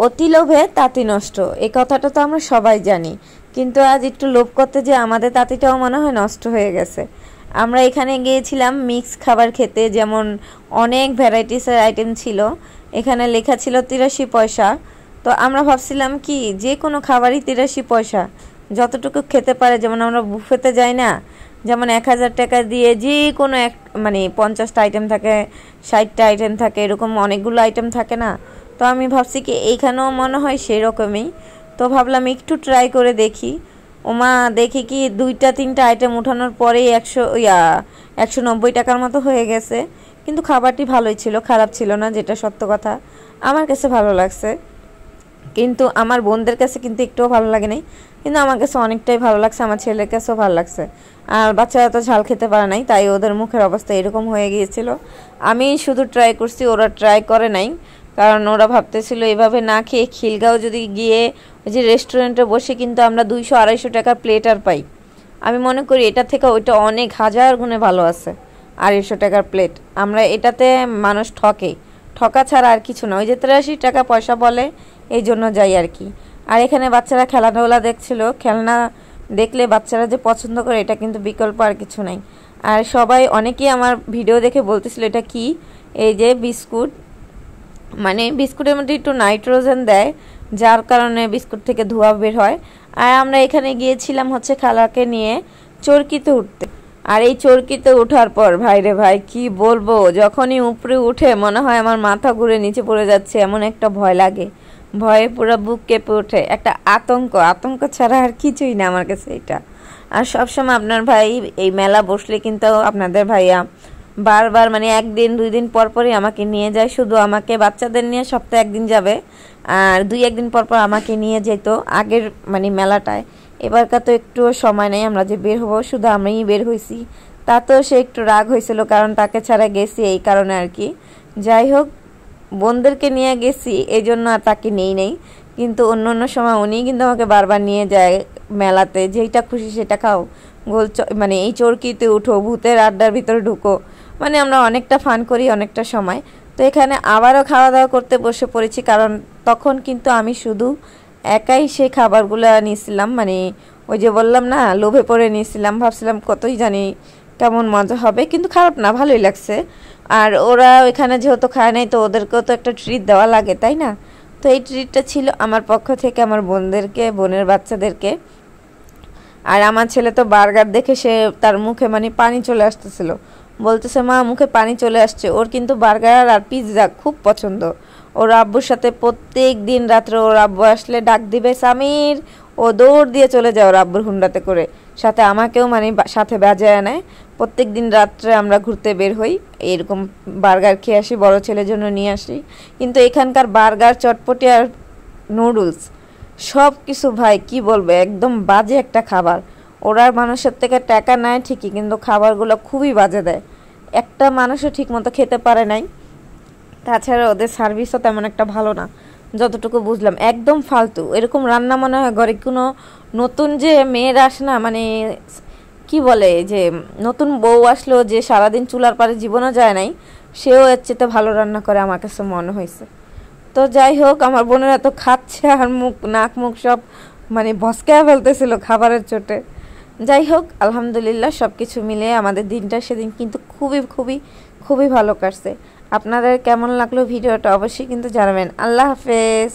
অতি লোভে তাঁতি নষ্ট, এই কথাটা তো আমরা সবাই জানি। কিন্তু আজ একটু লোভ করতে যে আমাদের তাঁতিটাও মনে হয় নষ্ট হয়ে গেছে। আমরা এখানে গিয়েছিলাম মিক্স খাবার খেতে, যেমন অনেক ভ্যারাইটিসের আইটেম ছিল। এখানে লেখা ছিল 83 পয়সা। তো আমরা ভাবছিলাম কি যে কোনো খাবারই 83 পয়সা, যতটুকু খেতে পারে। যেমন আমরা বুফেতে যাই না, যেমন 1000 টাকা দিয়ে যে কোনো এক মানে 50টা আইটেম থাকে, 60টা আইটেম থাকে, এরকম অনেকগুলো আইটেম থাকে না। তো আমি ভাবছি কি এইখানেও মনে হয় সেই রকমই। তো ভাবলাম একটু ট্রাই করে দেখি। ওমা দেখি কি 2-3টা আইটেম উঠানোর পরেই 190 টাকার মতো হয়ে গেছে। কিন্তু খাবারটি ভালোই ছিল, খারাপ ছিল না, যেটা সত্য কথা। আমার কাছে ভালো লাগছে, কিন্তু আমার বোনদের কাছে কিন্তু একটুও ভালো লাগে নাই। কিন্তু আমার কাছে অনেকটাই ভালো লাগছে, আমার ছেলের কাছেও ভালো লাগছে। আর বাচ্চারা তো ঝাল খেতে পারে নাই, তাই ওদের মুখের অবস্থা এরকম হয়ে গিয়েছিল। আমি শুধু ট্রাই করছি, ওরা ট্রাই করে নাই। কারণ ওরা ভাবতেছিল এভাবে না খেয়ে খিলগাঁও যদি গিয়ে ওই যে রেস্টুরেন্টে বসে কিন্তু আমরা 200-250 টাকা প্লেট আর পাই। আমি মনে করি এটা থেকে ওইটা অনেক হাজার গুণে ভালো আছে। 250 টাকার প্লেট, আমরা এটাতে মানুষ ঠকা ছাড়া আর কিছু না। ওই যে 83 টাকা পয়সা বলে, এই জন্য যাই আর কি। আর এখানে বাচ্চারা খেলাধুলা দেখছিল। খেলনা দেখলে বাচ্চারা যে পছন্দ করে, এটা কিন্তু বিকল্প আর কিছু নাই। আর সবাই অনেকেই আমার ভিডিও দেখে বলতেছিল এটা কি, এই যে বিস্কুট, মানে বিস্কুটের মধ্যে একটু নাইট্রোজেন দেয়, যার কারণে বিস্কুট থেকে ধোঁয়া বের হয়। আর আমরা এখানে গিয়েছিলাম হচ্ছে খালাকে নিয়ে চরকিতে উঠতে। আর এই চরকিতে ওঠার পর ভাই রে ভাই কি বলবো, যখনই উপরে উঠে মনে হয় আমার মাথা ঘুরে নিচে পড়ে যাচ্ছে, এমন একটা ভয় লাগে। ভয়ে পুরো বুক কেঁপে ওঠে, একটা আতঙ্ক ছাড়া আর কিছুই না আমার কাছে এটা। আর সবসময় আপনার ভাই এই মেলা বসলে কিন্তু আপনাদের ভাইয়া বারবার মানে 1-2 দিন পর পরই আমাকে নিয়ে যায়। শুধু আমাকে, বাচ্চাদের নিয়ে সপ্তাহে 1 দিন যাবে, আর 2-1 দিন পর পর আমাকে নিয়ে যেত আগের মানে মেলাটায়। এবারকার তো একটু সময় নেই আমরা যে বের হবো, শুধু আমিই বের হয়েছি। তাতেও সে একটু রাগ হয়েছিল, কারণ তাকে ছাড়া গেছি এই কারণে আর কি। যাই হোক, বোনদেরকে নিয়ে গেছি এই জন্য আর তাকে নেই। কিন্তু অন্য সময় উনিই কিন্তু আমাকে বারবার নিয়ে যায় মেলাতে, যেইটা খুশি সেটা খাও, মানে এই চরকিতে উঠো, ভূতের আড্ডার ভিতরে ঢুকো, মানে আমরা অনেকটা ফান করি অনেকটা সময়। তো এখানে আবারও খাওয়া দাওয়া করতে বসে পড়েছি, কারণ তখন কিন্তু আমি শুধু একাই সেই খাবারগুলো নিয়েছিলাম, মানে ওই যে বললাম না লোভে পড়ে নিয়েছিলাম, ভাবছিলাম কতই জানি কেমন মজা হবে, কিন্তু খারাপ না, ভালোই লাগছে। আর ওরা ওইখানে যেহেতু খায় নাই, তো ওদেরকেও তো একটা ট্রিট দেওয়া লাগে, তাই না? তো এই ট্রিটটা ছিল আমার পক্ষ থেকে আমার বোনদেরকে, বোনের বাচ্চাদেরকে। আর আমার ছেলে তো বার্গার দেখে সে তার মুখে মানে পানি চলে আসতেছিল, বলতেছে মা মুখে পানি চলে আসছে। ওর কিন্তু বার্গার আর পিৎজা খুব পছন্দ। ওর আব্বুর সাথে প্রত্যেক দিন রাত্রে ওর আব্বু আসলে ডাক দিবে সামির, ও দৌড় দিয়ে চলে যায় ওর আব্বুর হুন্ডাতে করে, সাথে আমাকেও মানে সাথে বাজায় নেয়। প্রত্যেক দিন রাত্রে আমরা ঘুরতে বের হই, এরকম বার্গার খেয়ে আসি, বড় ছেলের জন্য নিয়ে আসি। কিন্তু এখানকার বার্গার, চটপটি আর নুডলস সব কিছু ভাই কি বলবো, একদম বাজে একটা খাবার। ওরা মানুষের থেকে টাকা নেয় ঠিকই, কিন্তু খাবারগুলো খুবই বাজে দেয়। একটা মানুষও ঠিক মতো খেতে পারে নাই। তাছাড়া ওদের সার্ভিসও তেমন একটা ভালো না, যতটুকু বুঝলাম একদম ফালতু। এরকম রান্না মনে হয় ঘরে কোনো নতুন যে মেয়েরা আসে না, মানে কি বলে যে নতুন বউ আসলো যে সারাদিন চুলার পারে জীবনও যায় নাই, সেও এর চেয়ে ভালো রান্না করে আমার কাছে মনে হয়েছে। তো যাই হোক, আমার বোনেরা তো খাচ্ছে আর নাক মুখ সব মানে ভসকায়া ফেলতেছিল খাবারের চোটে। যাই হোক, আলহামদুলিল্লাহ সব কিছু মিলিয়ে আমাদের দিনটা সেদিন কিন্তু খুবই খুবই খুবই ভালো কাটছে। আপনাদের কেমন লাগলো ভিডিওটা অবশ্যই কিন্তু জানাবেন। আল্লাহ হাফেজ।